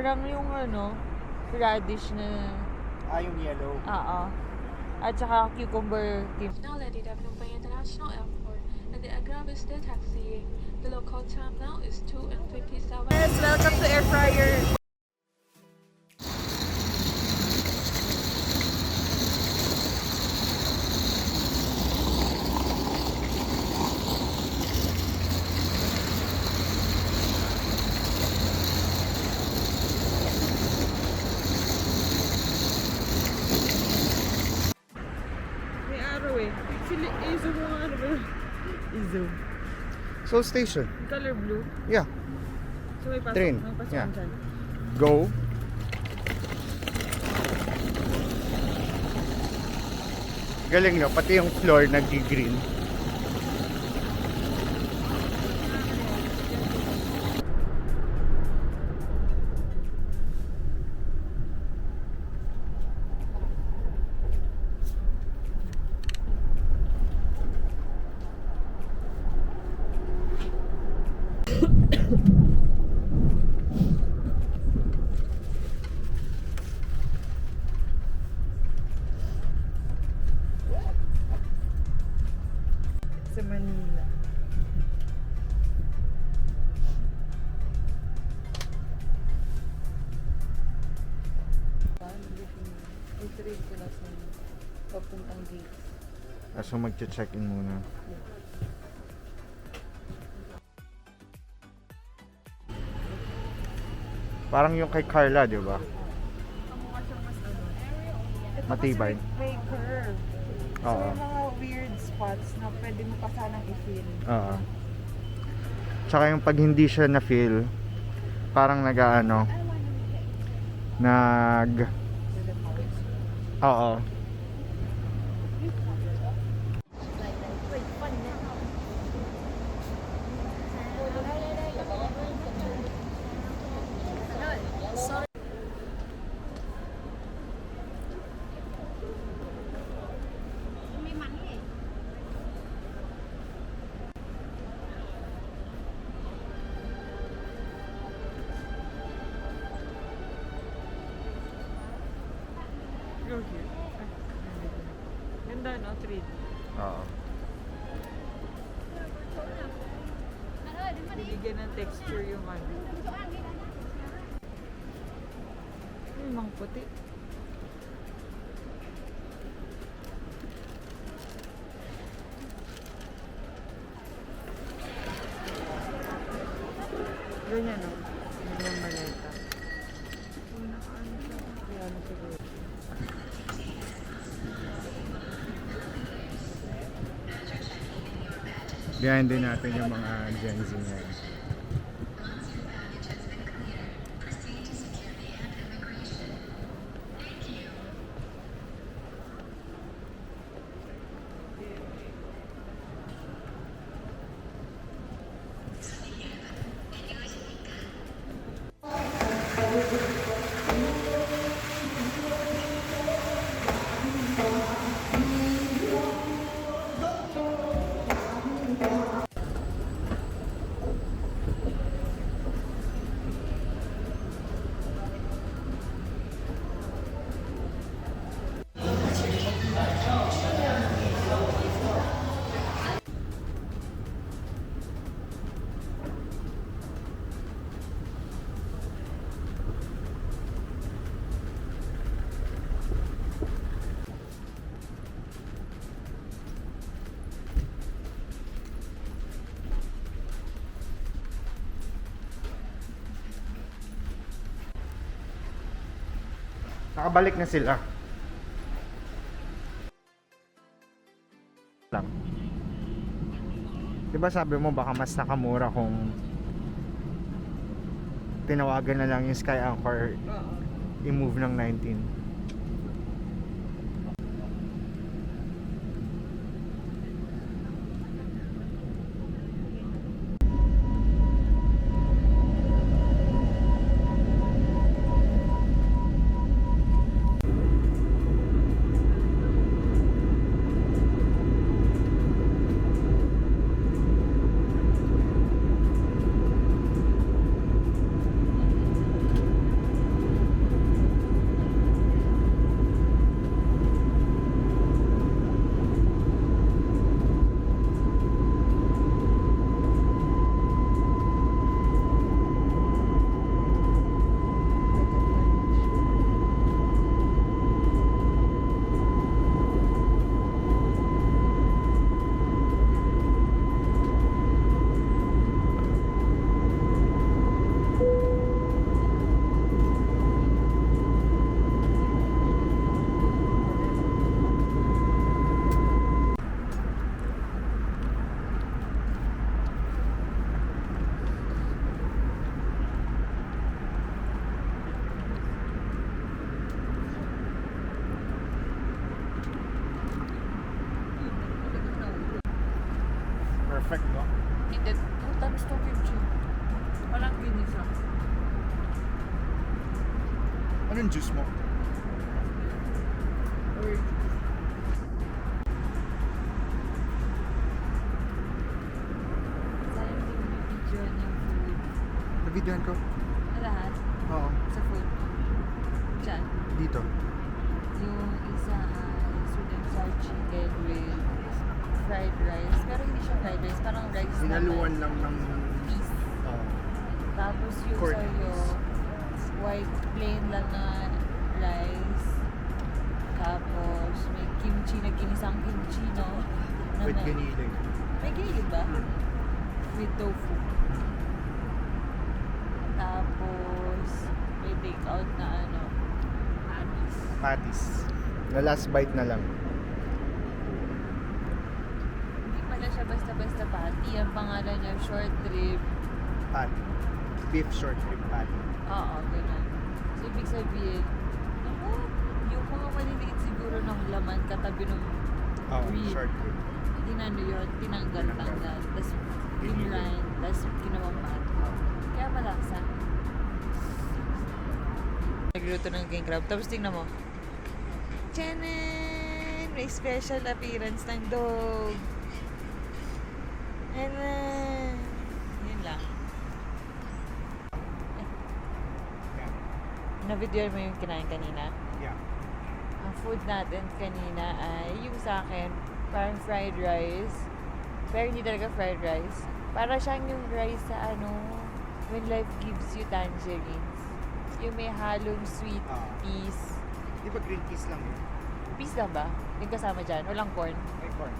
Parang yung ano, radish na... Yung yellow. Oo. At saka cucumber cream. Now landed at Phnom Penh International Airport, and the aircraft is still taxiing. The local time now is 2:57. Yes, welcome to Air Fryer. May araw eh. Actually, i-zoom mo nga ano ba? I-zoom. Seoul Station. Color blue. Yeah. So may pasok. Train. May pasok Yeah. dyan. Go. Galing no, pati yung floor nag-green. Sa Manila. I-trade ko na sa papuntang gate. So mag-check-in muna. Parang yung kay Carla, di ba? Ang mukha siyang mas ano. Ito Matibay. kasi may curve. So Oo. may mga weird spots na pwede mo pa sanang i-feel. Oo. Tsaka yung pag hindi siya na-feel, parang nag-ano, Oo. Go here. Ganda no? 3D. Oo. Binigyan ng texture yung ano. May mga puti. Ganyan no? Ganyan maleta. Kung nakaano siya. Kaya ano siguro. Behind din natin yung mga Gen Z ngayon. Nakabalik na sila. Lang. 'Di ba sabi mo baka mas nakamura kung tinawagan na lang yung Sky Anchor i-move ng 19. Perfect, no? Hindi. Ang tamis tong kimchi. Walang ginisa. Anong juice mo? Or sayang din yung video ng food. Nabidyohan ko? Na lahat? Oo. Sa food. Diyan. Dito. Yung isa ay sweet and sour chicken with fried rice. Pero hindi siya fried rice. Parang rice Sinaluan naman. lang ng... Peas. Oo. Tapos yung Corn sa'yo, white plain lang na rice. Tapos may kimchi na ginisang kimchi, no? Na With may- giniling. May giniling ba? Hmm. With tofu. Tapos may take out na ano, patties. Patties. Na last bite na lang. Hindi pala siya basta-basta patty. Ang pangalan niya short rib. Patty. Beef short rib patty. Oo, ganun. So, ibig sabihin, naku, yung mga maliliit siguro ng laman katabi ng Oo, rib. short rib. Tinano yun, tinanggal-tanggal. Tapos, Giniling. ginrind. Tapos, ginawang patty. Kaya malaksa. Nagluto ng king crab. Tapos, tingnan mo. Tiyanan! May special appearance ng dog. Ayan. Yun lang. Yeah. Na-video mo yung kinain kanina? Yeah. Ang food natin kanina ay yung sa akin, parang fried rice. Pero hindi talaga fried rice. Para siyang yung rice sa ano, when life gives you tangerines. Yung may halong sweet Ah. peas. Di ba green peas lang yun? Peas lang ba? Yung kasama dyan? Walang corn? May corn.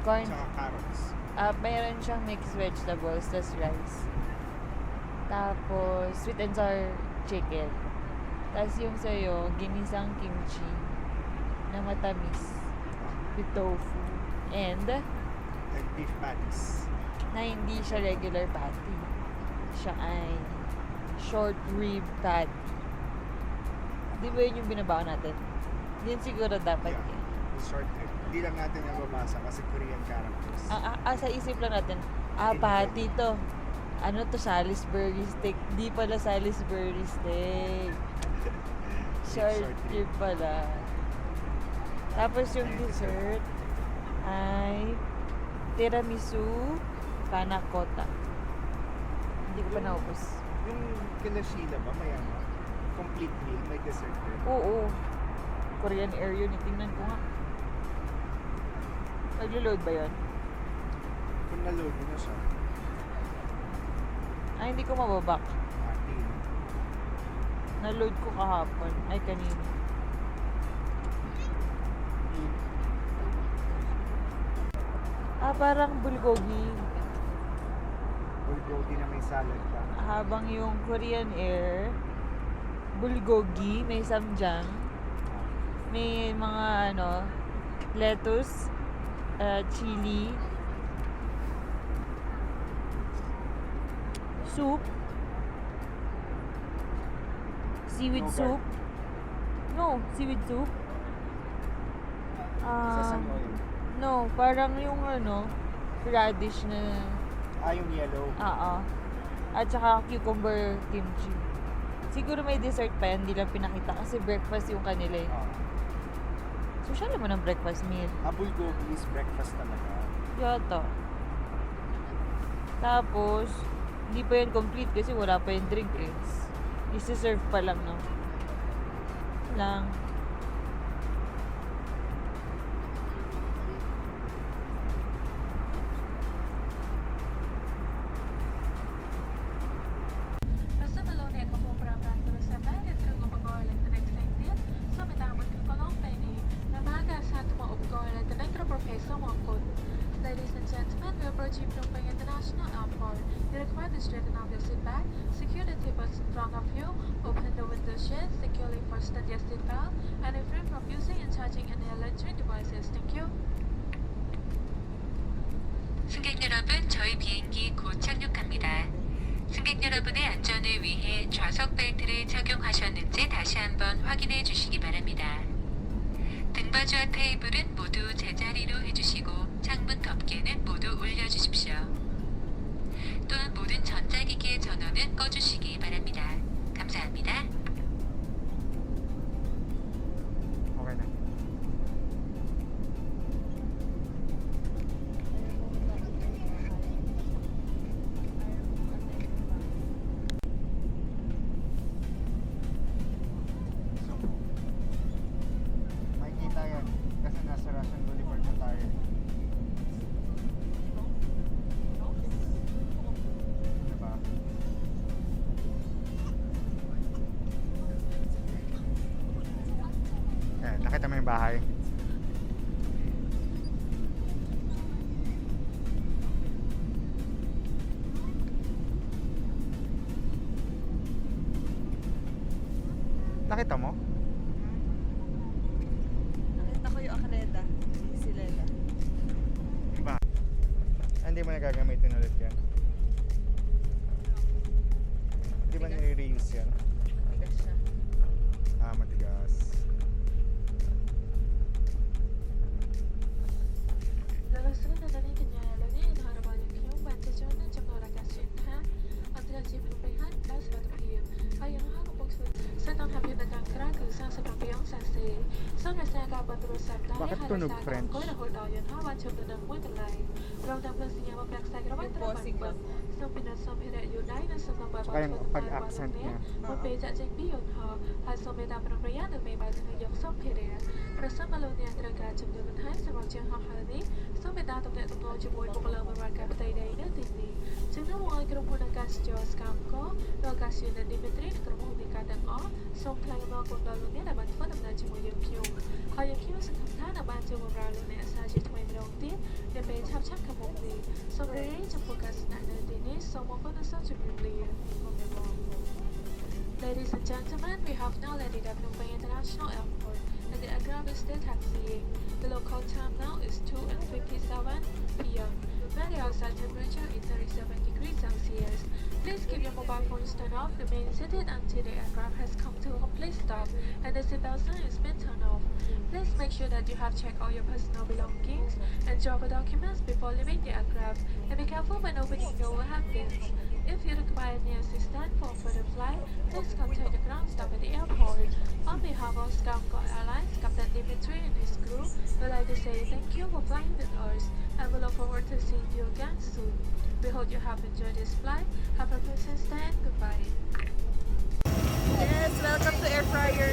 Corn? Tsaka carrots. Mayroon siyang mixed vegetables, tas rice. Tapos, sweet and sour chicken. Tapos yung sa'yo, ginisang kimchi na matamis with tofu. And, And beef patties. na hindi siya regular patty. Siya ay short rib patty. Di ba yun yung binabaon natin? Yun siguro dapat Yeah. yun. The short rib. Hindi lang natin nababasa kasi Korean characters. Sa isip lang natin, patty to. Ano to, Salisbury steak. Di pala Salisbury steak. Short rib pala. Tapos yung dessert ay tiramisu panna cotta. Hindi ko pa naubos. Yung kina Sheila ba, may ano? Complete meal, may dessert din. Oo. Korean Air yun. Tingnan ko nga. Naglo-load ba yun? Kung na-load mo na siya, Ay, hindi ko mababak. hindi. Na-load ko kahapon. Ay, kanina. Parang bulgogi. Bulgogi na may salad pa. Habang yung Korean Air, bulgogi, may samjang, may mga ano, lettuce, chili, soup, seaweed No soup. No, seaweed soup. Sesame oil. No, parang yung ano, radish na, Yung yellow. At saka cucumber kimchi. Siguro may dessert pa yan, hindi lang pinakita kasi breakfast yung kanila eh. Social naman ang breakfast meal. Bulgogi is breakfast talaga. Yata. Tapos, hindi pa yan complete kasi wala pa yung drink eh. Isi-serve pa lang, no? Lang. Basta malone ako po para para sa bayan kung upagawalin na nagsaintin sa mitamot ko kolong penny na maga sa tumaupagawalin na nagtrapropeso mongkot. Ladies and gentlemen, we approach Phnom Penh International Airport. You require to straighten out your seat back, secure the tables in front of you, open the window shades securely fasten your seat belt, and refrain from using and charging any electronic devices. Thank you. 승객 여러분, 저희 비행기 곧 착륙합니다. 승객 여러분의 안전을 위해 좌석 벨트를 착용하셨는지 다시 한번 확인해 주시기 바랍니다. 등받이와 테이블은 모두 제자리로 해주시고 창문 덮개는 모두 올려주십시오. 또한 모든 전자기기의 전원은 꺼주시기 바랍니다. 감사합니다. Okay na. Makikita yan kasi nasa Russian Boulevard na tayo. Diba? Eh, nakita mo yung bahay? Nakita mo? Nakita ko yung akaleta. Si Lela. Diba? Hindi mo nagagamitin ulit yan. Hindi ba nire-reuse yan? Tigas siya. Ah, matigas. Lalasurin na nanin kanyalani in harmonic yung bantajon ng ragasyon ha. Ang transit rupihan plus batupiyim. Ay ang hakapagsun sa tanghapin na kangkra kusang sa papayong sasi. Sa nasaka patrusap tayo Bakit tunog French? ko na hodayon ha wachom na ng mga talay. Raw na plus niya mapaksa grabat Imposing trapan ba? sa pinasam hira yunay na sa kambabas Tsaka yung pag-accent niya. Mapeja jeng biyon ha. Haso meta prangriyan na may bago ng yung som hira. Prasa malo niya traga chumdungan hai sa rojeng hakani. So meta tok na tok jo boy popular marka patay day na tinni. Chumna mo ay grupo ng gas jos kam ko. No gas yun na Dimitri na grupo ni kadang o. So klang mga kung lalo niya na batfon ang nadyo mo yung kiyong. Hayang kiyong sa kamta na badyo mo ralo na asaji tuway mrong tin. Na may chap-chap kamong ni. So rin yung pukas na nandini. So mo ko na sa jubilee. Ladies and gentlemen, we have now landed at Mumbai International Airport, and the aircraft is still taxiing. The local time now is 2:57 p.m. Where the outside temperature is 37 degrees Celsius. Please keep your mobile phones turned off, remain seated until the aircraft has come to a complete stop and the seatbelt sign has been turned off. Please make sure that you have checked all your personal belongings and travel documents before leaving the aircraft, and be careful when opening the overhead bins. If you require any assistance for further flight, please contact the ground staff at the airport. On behalf of Scamco Airlines, Captain Dimitri and his crew would like to say thank you for flying with us, and we look forward to seeing you again soon. We hope you have enjoyed this flight. Have a pleasant stay and goodbye. Yes, welcome to Air Fryer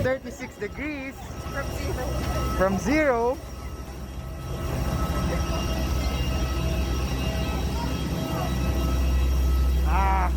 36 degrees from zero. from zero. Ah!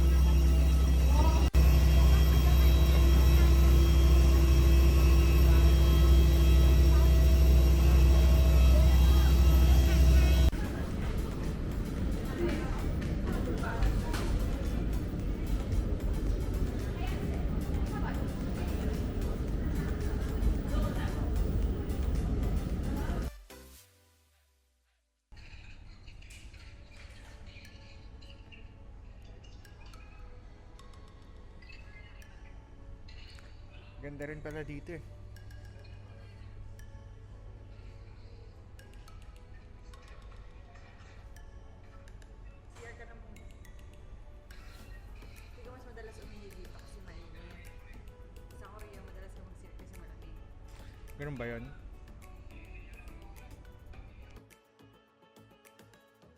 Ganda rin pala dito eh. CR ka na muna. Hindi ka mas madalas umihi dito kasi mainit. Sa Korea, madalas ka mag-CR kasi malamig. Ganun ba yun?